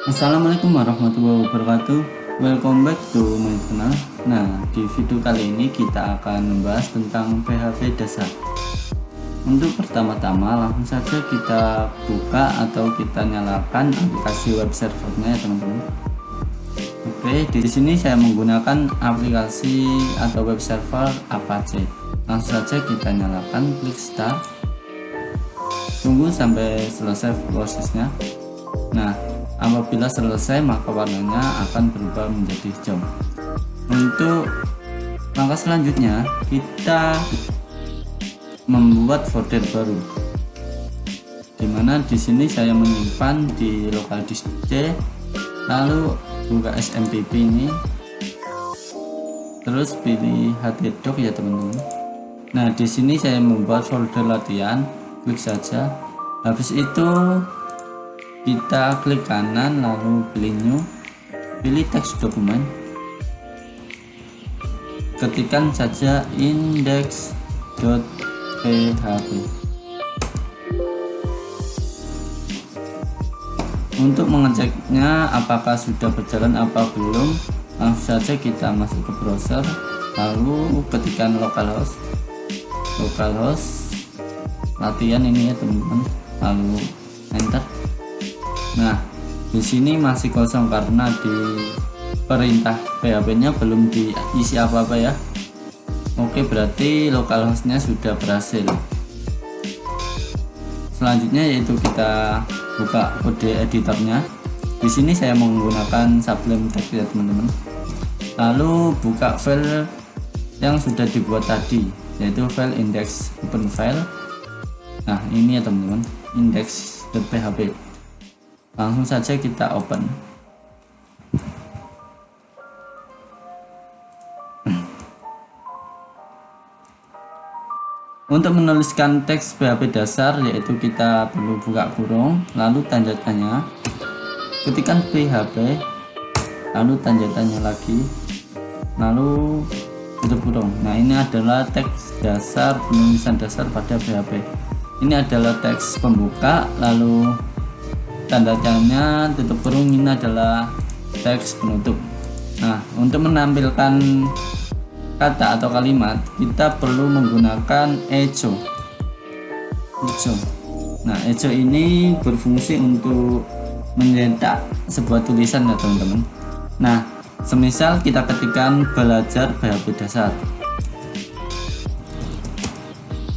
Assalamualaikum warahmatullahi wabarakatuh. Welcome back to my channel. Nah, di video kali ini kita akan membahas tentang PHP dasar. Untuk pertama-tama langsung saja kita buka atau kita nyalakan aplikasi web servernya ya teman-teman. Oke, di sini saya menggunakan aplikasi atau web server Apache. Langsung saja kita nyalakan, klik start. Tunggu sampai selesai prosesnya. Nah, apabila selesai maka warnanya akan berubah menjadi hijau. Untuk langkah selanjutnya kita membuat folder baru, dimana di sini saya menyimpan di local disk C, lalu buka SMPP ini, terus pilih htdoc ya teman-teman. Nah, di sini saya membuat folder latihan, klik saja. Habis itu kita klik kanan lalu pilih new, pilih teks dokumen, ketikkan saja index.php. Untuk mengeceknya apakah sudah berjalan apa belum, langsung saja kita masuk ke browser, lalu ketikkan localhost latihan ini ya teman-teman, lalu enter. Nah, di sini masih kosong karena di perintah PHP-nya belum diisi apa-apa ya. Oke, berarti localhost-nya sudah berhasil. Selanjutnya yaitu kita buka kode editornya. Di sini saya menggunakan Sublime Text ya teman-teman. Lalu buka file yang sudah dibuat tadi, yaitu file index open file. Nah, ini ya teman-teman, index.php. Langsung saja kita open. Untuk menuliskan teks PHP dasar, yaitu kita perlu buka kurung, lalu tanda tanya, ketikkan PHP, lalu tanda tanya lagi, lalu tutup kurung. Nah, ini adalah teks dasar, penulisan dasar pada PHP. Ini adalah teks pembuka, lalu tanda tanya, tutup kurung, ini adalah teks penutup. Nah, untuk menampilkan kata atau kalimat kita perlu menggunakan echo. Nah, echo ini berfungsi untuk mencetak sebuah tulisan ya teman-teman. Nah, semisal kita ketikkan belajar PHP dasar,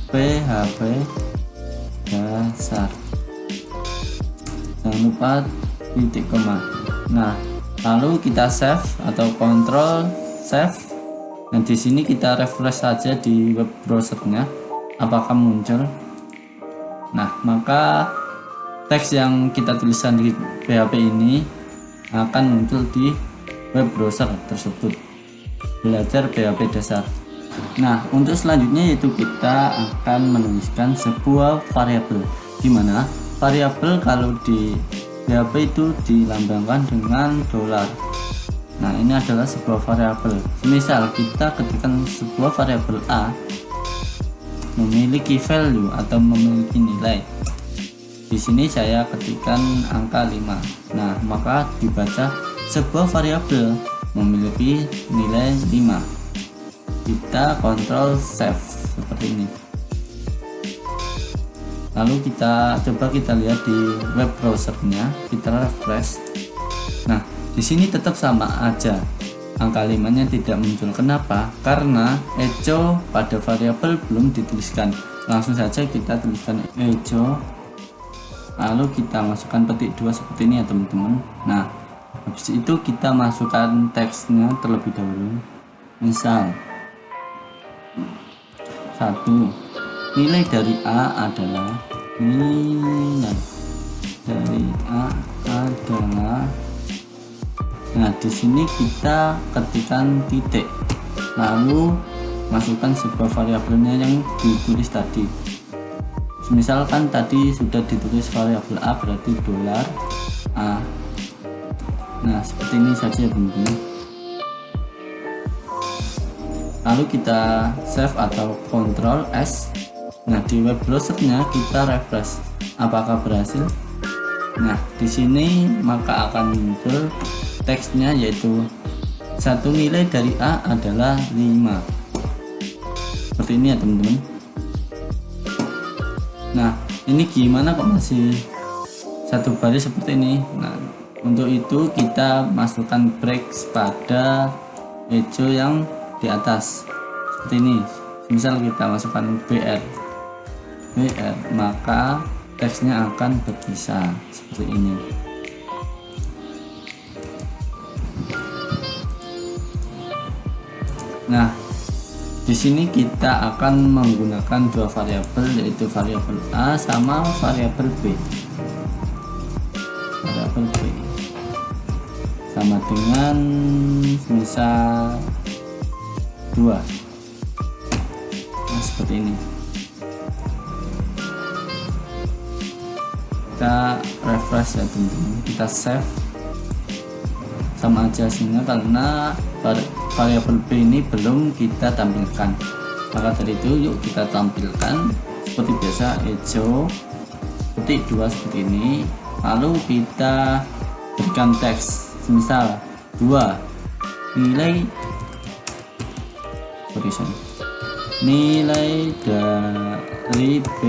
PHP dasar, jangan lupa titik koma. Nah, lalu kita save atau control save. Dan di sini kita refresh saja di web browsernya, apakah muncul. Nah, maka teks yang kita tuliskan di PHP ini akan muncul di web browser tersebut, belajar PHP dasar. Nah, untuk selanjutnya yaitu kita akan menuliskan sebuah variabel, di mana variabel kalau di PHP itu dilambangkan dengan $. Nah, ini adalah sebuah variabel. Misal kita ketikkan sebuah variabel A memiliki value atau memiliki nilai. Di sini saya ketikkan angka 5. Nah, maka dibaca sebuah variabel memiliki nilai 5. Kita kontrol save seperti ini. Lalu kita coba lihat di web browsernya, kita refresh. Nah, di sini tetap sama aja, angka 5-nya tidak muncul. Kenapa? Karena echo pada variabel belum dituliskan. Langsung saja kita tuliskan echo, lalu kita masukkan petik 2 seperti ini ya teman-teman. Nah, habis itu kita masukkan teksnya terlebih dahulu. Misal 1, nilai dari A adalah Nah, di sini kita ketikkan titik, lalu masukkan sebuah variabelnya yang ditulis tadi. Misalkan tadi sudah ditulis variabel A, berarti $A. Nah, seperti ini saja teman-teman. Lalu kita save atau Ctrl S. Nah, di web browsernya kita refresh, apakah berhasil? Nah, di sini maka akan muncul teksnya, yaitu satu nilai dari A adalah 5. Seperti ini ya teman-teman. Nah, ini gimana kok masih satu baris seperti ini? Nah, untuk itu kita masukkan break pada echo yang di atas seperti ini. Misal kita masukkan BR, maka teksnya akan berpisah seperti ini. Nah, di sini kita akan menggunakan dua variabel, yaitu variabel A sama variabel B. Variabel B sama dengan misal 2. Nah, seperti ini. Kita refresh ya teman-teman, kita save, sama aja hasilnya karena variabel B ini belum kita tampilkan. Maka dari itu yuk kita tampilkan seperti biasa, echo ketik 2 seperti ini, lalu kita berikan teks misal 2 nilai dari B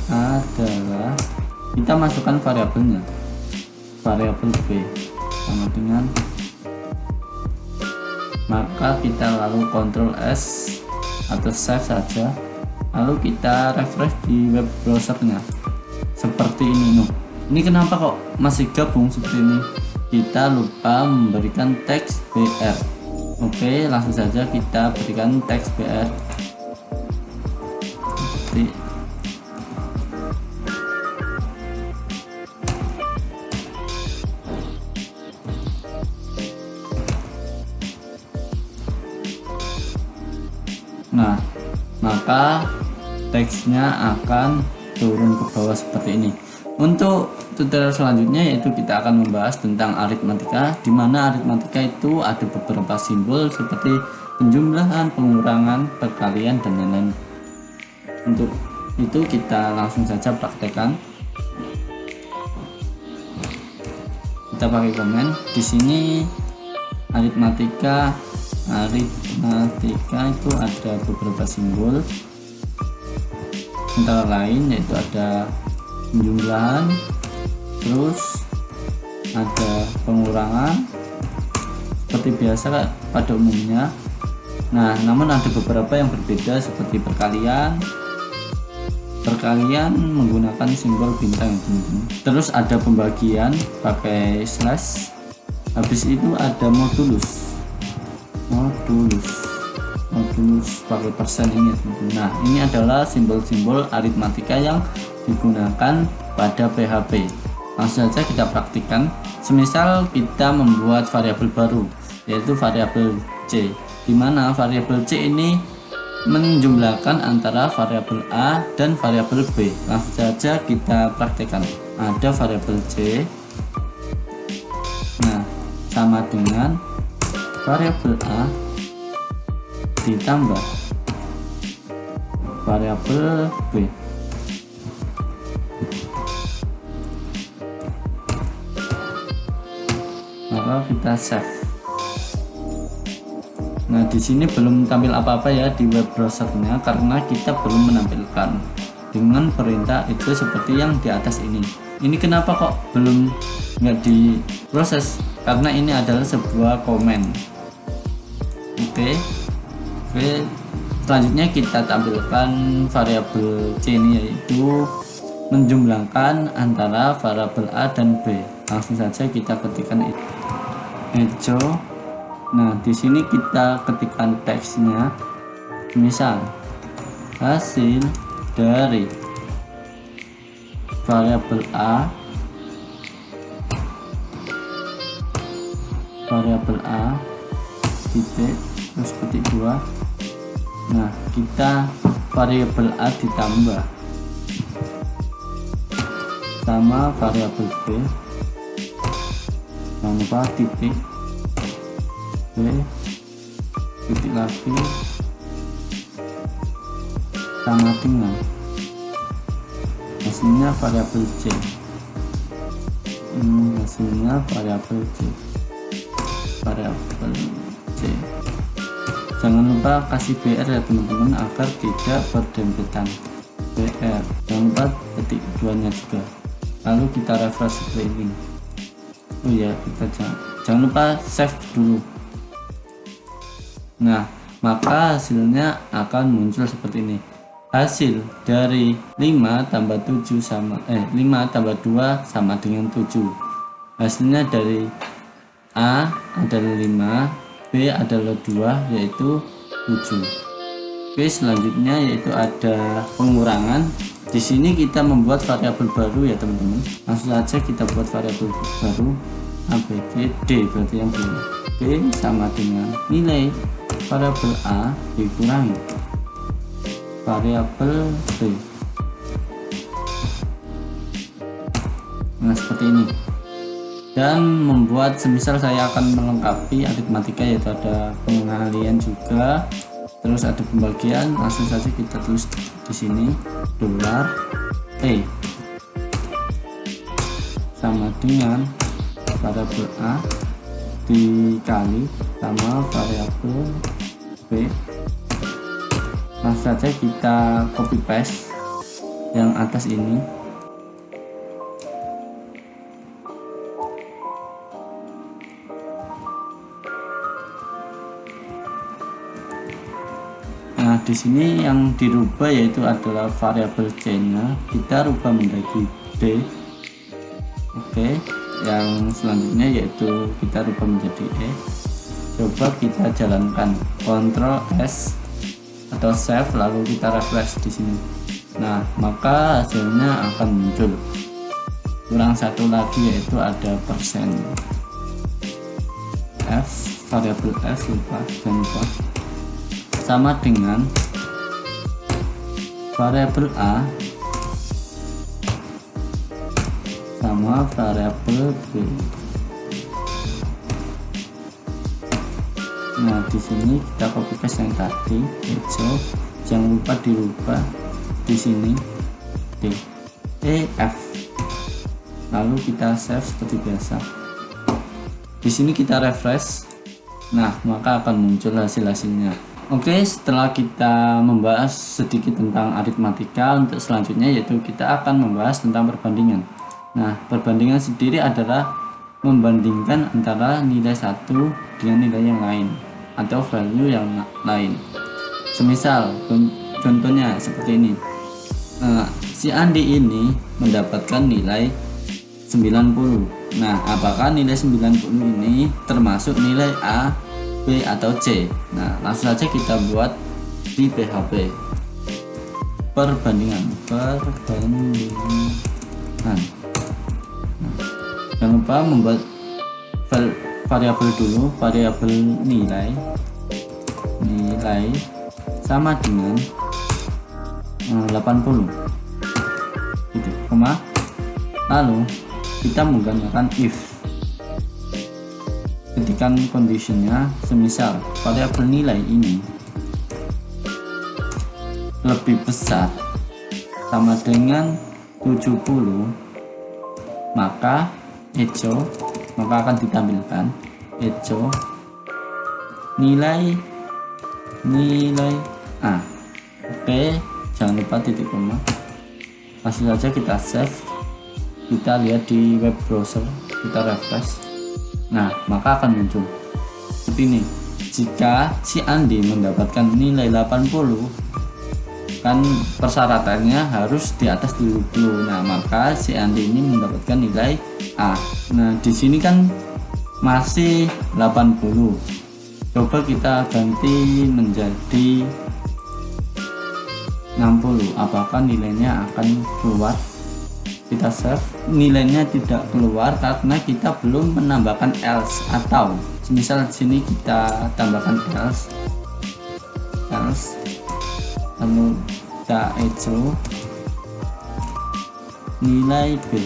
adalah, kita masukkan variabelnya, variabel B sama dengan, maka kita lalu Ctrl S atau save saja, lalu kita refresh di web browsernya seperti ini. Ini kenapa kok masih gabung seperti ini? Kita lupa memberikan teks BR. Oke, langsung saja kita berikan teks BR. Nah, maka teksnya akan turun ke bawah seperti ini. Untuk tutorial selanjutnya yaitu kita akan membahas tentang aritmatika, di mana aritmatika itu ada beberapa simbol seperti penjumlahan, pengurangan, perkalian, dan lain-lain. Untuk itu kita langsung saja praktekkan. Kita pakai komen. Di sini aritmatika itu ada beberapa simbol, antara lain yaitu ada penjumlahan, terus ada pengurangan seperti biasa pada umumnya. Nah, namun ada beberapa yang berbeda seperti perkalian menggunakan simbol bintang. Terus ada pembagian pakai slash, habis itu ada modulus pakai persen ini ya teman-teman. Nah, ini adalah simbol-simbol aritmatika yang digunakan pada PHP. Langsung saja kita praktikkan. Semisal kita membuat variabel baru, yaitu variabel C, di mana variabel C ini menjumlahkan antara variabel A dan variabel B. Langsung saja kita praktekkan. Ada variabel C, nah sama dengan variabel A ditambah variabel B. Maka kita save. Nah, di sini belum tampil apa-apa ya di web browsernya karena kita belum menampilkan dengan perintah itu seperti yang di atas ini. Ini kenapa kok belum nggak diproses? Karena ini adalah sebuah komen. Oke, selanjutnya kita tampilkan variabel C ini, yaitu menjumlahkan antara variabel A dan B. Langsung saja kita ketikkan echo. Nah, di sini kita ketikkan teksnya, misal hasil dari variabel A titik terus ketik 2. Nah, kita variabel A ditambah sama variabel B, jangan lupa titik B, titik lagi sama dengan hasilnya variabel C. hasilnya variabel C. Jangan lupa kasih BR ya teman-teman agar tidak berdempetan. BR, jangan lupa titik 2 nya juga. Lalu kita refresh seperti ini. Oh ya, kita jangan lupa save dulu. Nah, maka hasilnya akan muncul seperti ini. Hasil dari 5 tambah 7 sama 5 tambah 2 sama dengan 7. Hasilnya dari A adalah 5, B adalah 2 yaitu 7. Oke, selanjutnya yaitu ada pengurangan. Di sini kita membuat variabel baru ya teman-teman. Langsung saja kita buat variabel baru A, B, C, D berarti yang B. B sama dengan nilai variabel A dikurangi variabel B. Nah, seperti ini. Dan membuat semisal saya akan melengkapi aritmatika, yaitu ada pengalihan juga, terus ada pembagian. Langsung saja kita tulis di sini dolar E sama dengan variabel A dikali sama variabel B. Langsung saja kita copy paste yang atas ini. Nah, di sini yang dirubah yaitu adalah variabel C-nya kita rubah menjadi D. Oke, yang selanjutnya yaitu kita rubah menjadi E. Coba kita jalankan Ctrl S atau save, lalu kita refresh di sini. Nah, maka hasilnya akan muncul. Kurang satu lagi yaitu ada persen F, variabel F jangan lupa, sama dengan variabel A sama variabel B. Nah, di sini kita copy paste yang tadi hijau, jangan lupa dirubah di sini D, E, F. Lalu kita save seperti biasa. Di sini kita refresh. Nah, maka akan muncul hasilnya. Oke, setelah kita membahas sedikit tentang aritmatika, untuk selanjutnya yaitu kita akan membahas tentang perbandingan. Nah, perbandingan sendiri adalah membandingkan antara nilai satu dengan nilai yang lain atau value yang lain. Semisal contohnya seperti ini. Si Andi ini mendapatkan nilai 90. Nah, apakah nilai 90 ini termasuk nilai A, B atau C? Nah, langsung saja kita buat di PHP. Perbandingan. Nah, jangan lupa membuat variabel dulu, variabel nilai sama dengan 80 gitu, lalu kita menggunakan if. Ketikkan conditionnya, semisal variabel nilai ini lebih besar sama dengan 70, maka akan ditampilkan hijau nilai A. Oke, jangan lupa titik koma. Langsung saja kita save, kita lihat di web browser, kita refresh. Nah, maka akan muncul seperti ini. Jika si Andi mendapatkan nilai 80, kan persyaratannya harus di atas 70. Nah, maka si Andi ini mendapatkan nilai A. Nah, di sini kan masih 80. Coba kita ganti menjadi 60. Apakah nilainya akan keluar? Kita save. Nilainya tidak keluar karena kita belum menambahkan else, atau misal di sini kita tambahkan else lalu kita hijau nilai B.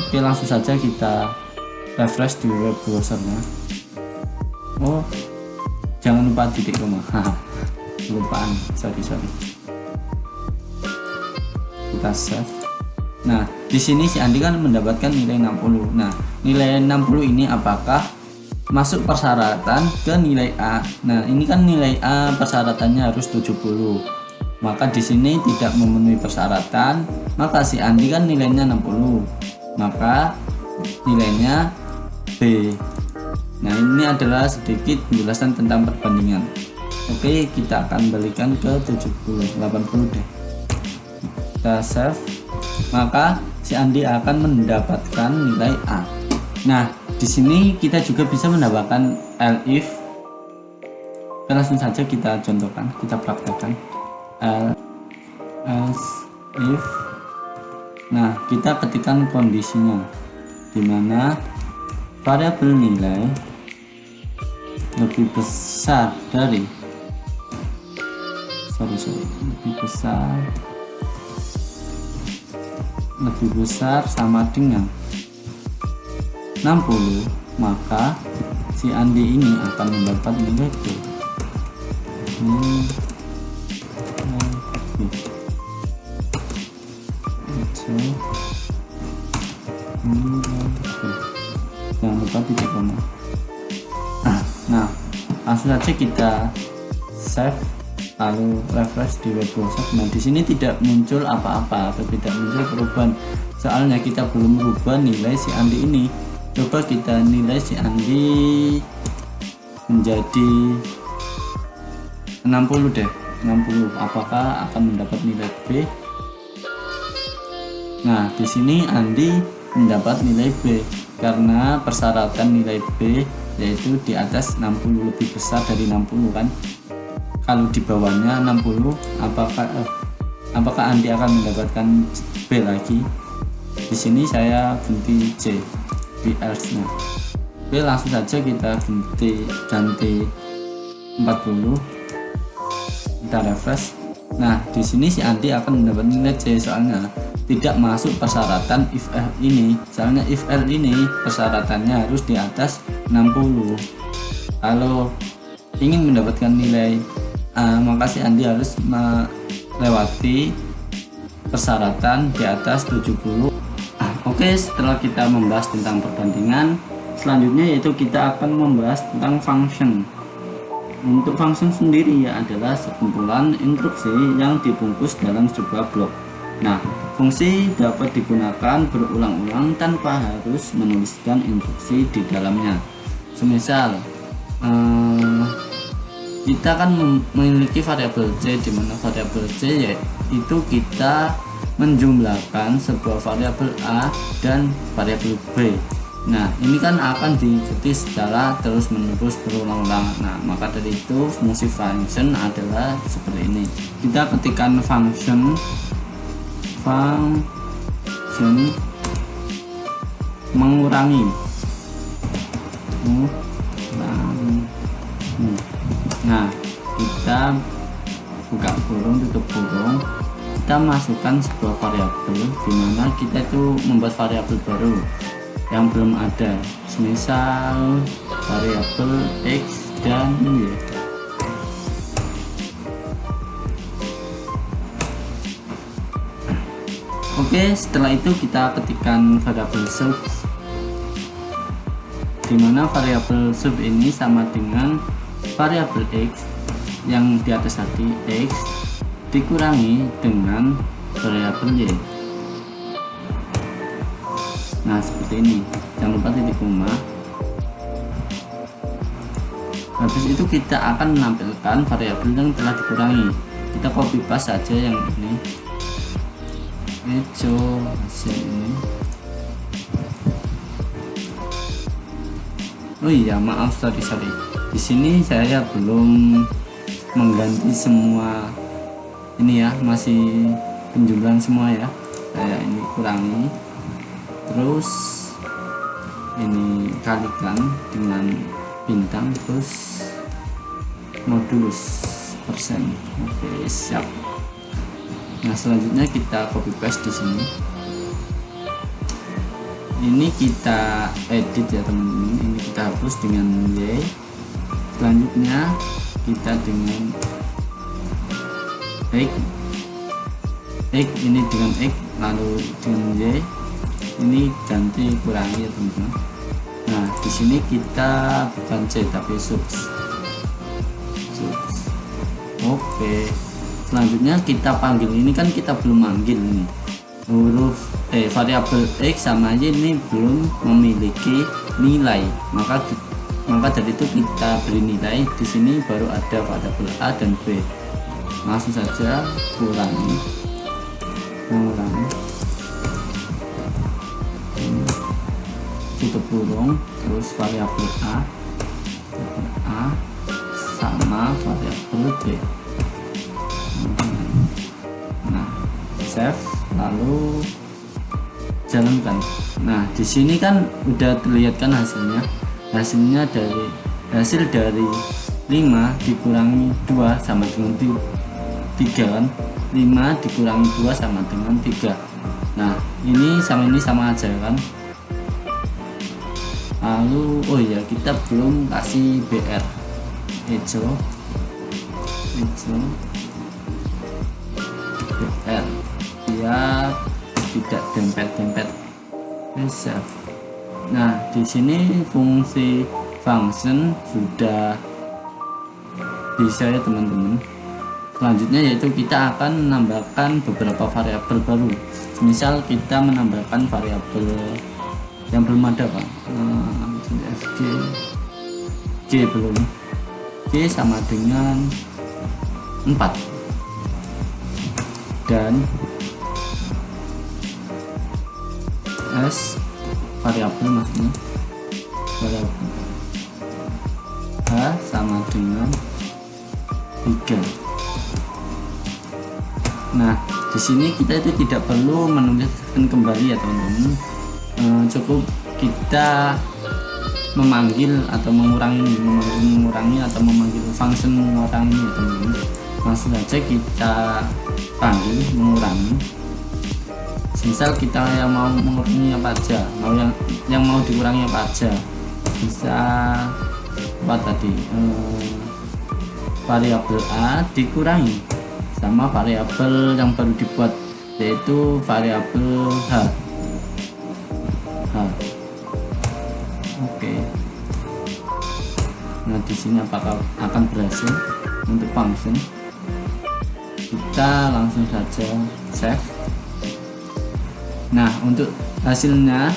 Oke, langsung saja kita refresh di web browsernya. Oh, jangan lupa titik koma. Kelupaan, sorry. kita save. Nah, di sini si Andi kan mendapatkan nilai 60. Nah, nilai 60 ini apakah masuk persyaratan ke nilai A? Nah, ini kan nilai A persyaratannya harus 70. Maka di sini tidak memenuhi persyaratan, maka si Andi kan nilainya 60. Maka nilainya B. Nah, ini adalah sedikit penjelasan tentang perbandingan. Oke, kita akan balikan ke 70, 80 deh. Kita save, maka si Andi akan mendapatkan nilai A. Nah, di sini kita juga bisa mendapatkan elif. Langsung saja kita contohkan, kita praktekkan. Else if. Nah, kita ketikkan kondisinya, dimana variabel nilai lebih besar dari lebih besar sama dengan 60, maka si Andi ini akan mendapat nilai B. Jangan lupa titik koma. Nah, langsung saja kita save lalu refresh di web browser. Nah, di sini tidak muncul apa-apa atau tidak muncul perubahan, soalnya kita belum merubah nilai si Andi ini. Coba kita nilai si Andi menjadi 60 deh, 60. Apakah akan mendapat nilai B? Nah, di sini Andi mendapat nilai B karena persyaratan nilai B yaitu di atas 60, lebih besar dari 60 kan. Kalau di bawahnya 60, apakah Andi akan mendapatkan B lagi? Di sini saya ganti J di else-nya. Oke, langsung saja kita ganti 40. Kita refresh. Nah, di sini si Andi akan mendapat nilai C, soalnya tidak masuk persyaratan if L ini. Soalnya if L ini persyaratannya harus di atas 60. Kalau ingin mendapatkan nilai A, maka si Andi harus melewati persyaratan di atas 70. Oke, setelah kita membahas tentang perbandingan, selanjutnya yaitu kita akan membahas tentang function. Untuk function sendiri adalah sekumpulan instruksi yang dibungkus dalam sebuah blok. Nah, fungsi dapat digunakan berulang-ulang tanpa harus menuliskan instruksi di dalamnya. Semisal kita kan memiliki variabel C, di mana variabel C yaitu kita menjumlahkan sebuah variabel A dan variabel B. Nah, ini kan akan diikuti secara terus-menerus berulang-ulang. Nah, maka dari itu fungsi function adalah seperti ini. Kita ketikkan function mengurangi. Nah, kita buka kurung, tutup kurung, kita masukkan sebuah variabel, di mana kita itu membuat variabel baru yang belum ada, semisal variabel X dan Y. Oke, setelah itu kita ketikkan variabel sub, di mana variabel sub ini sama dengan variabel X yang di atas tadi, X dikurangi dengan variabel Y. Nah, seperti ini, jangan lupa titik koma. Habis itu kita akan menampilkan variabel yang telah dikurangi. Kita copy paste saja yang ini, echo hasil ini. Oh iya, maaf, sorry. Di sini saya belum mengganti semua ini ya, masih penjumlahan semua ya. Saya ini kurangi, terus ini kalikan dengan bintang, terus modulus persen. Oke, siap. Nah, selanjutnya kita copy paste di sini. Ini kita edit ya teman-teman. Ini kita hapus dengan Y. Selanjutnya kita dengan X X ini dengan X, lalu dengan Y ini ganti kurangi ya teman-teman. Nah di sini kita bukan C tapi sub. Oke, selanjutnya kita panggil, ini kan kita belum manggil nih huruf variabel X sama Y ini belum memiliki nilai, maka dari itu kita beri nilai. Di sini baru ada variabel A dan B. Langsung saja mengurangi tutup kurung, terus variabel A sama variabel B. Nah save, lalu jalankan. Nah di sini kan udah terlihat kan hasilnya dari hasil dari 5 dikurangi 2 sama dengan 3 kan. 5 dikurangi 2 sama dengan 3. Nah ini sama aja kan. Lalu oh ya, kita belum kasih BR hijau BR biar tidak dempet-dempet. Save. Nah di sini fungsi function sudah bisa ya teman-teman. Selanjutnya yaitu kita akan menambahkan beberapa variabel baru. Misal kita menambahkan variabel yang belum ada Pak, G belum, G sama dengan 4 dan S variabel maksudnya variabel H sama dengan 3. Nah di sini kita itu tidak perlu menuliskan kembali ya teman-teman, cukup kita memanggil atau mengurangi atau memanggil function mengurangi ya teman-teman. Langsung saja kita panggil mengurangi. Misal kita yang mau mengurangi apa aja, yang mau dikurangi apa aja, bisa apa tadi, variabel A dikurangi sama variabel yang baru dibuat yaitu variabel H. Oke. Nah di sini apakah akan berhasil untuk function? Kita langsung saja save. Nah untuk hasilnya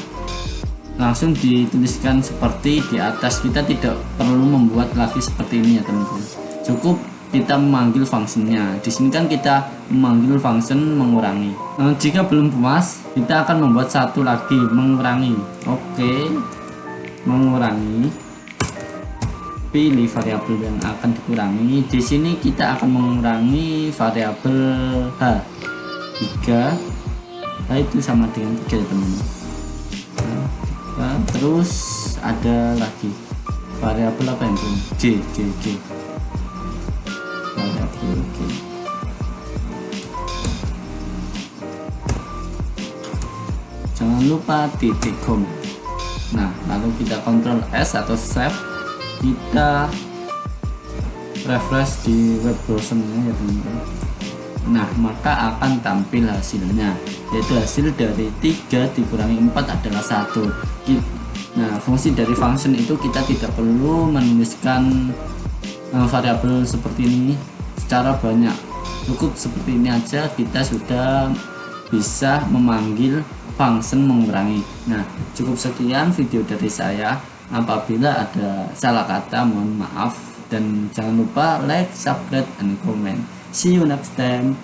langsung dituliskan seperti di atas. Kita tidak perlu membuat lagi seperti ini ya teman-teman, cukup kita memanggil fungsinya. Di sini kan kita memanggil function mengurangi. Jika belum puas, kita akan membuat satu lagi mengurangi. Oke, mengurangi. Pilih variabel yang akan dikurangi. Di sini kita akan mengurangi variabel H 3. Nah, itu sama dengan 3 teman-teman. Nah, terus ada lagi variabel apa yang belum? G. Oke. Jangan lupa titik koma. Nah lalu kita Ctrl S atau save, kita refresh di web browsernya ya teman-teman. Nah maka akan tampil hasilnya, yaitu hasil dari 3 dikurangi 4 adalah 1. Nah fungsi dari function itu kita tidak perlu menuliskan variabel seperti ini secara banyak, cukup seperti ini aja kita sudah bisa memanggil function mengurangi. Nah cukup sekian video dari saya. Apabila ada salah kata mohon maaf, dan jangan lupa like, subscribe, and comment. See you next time.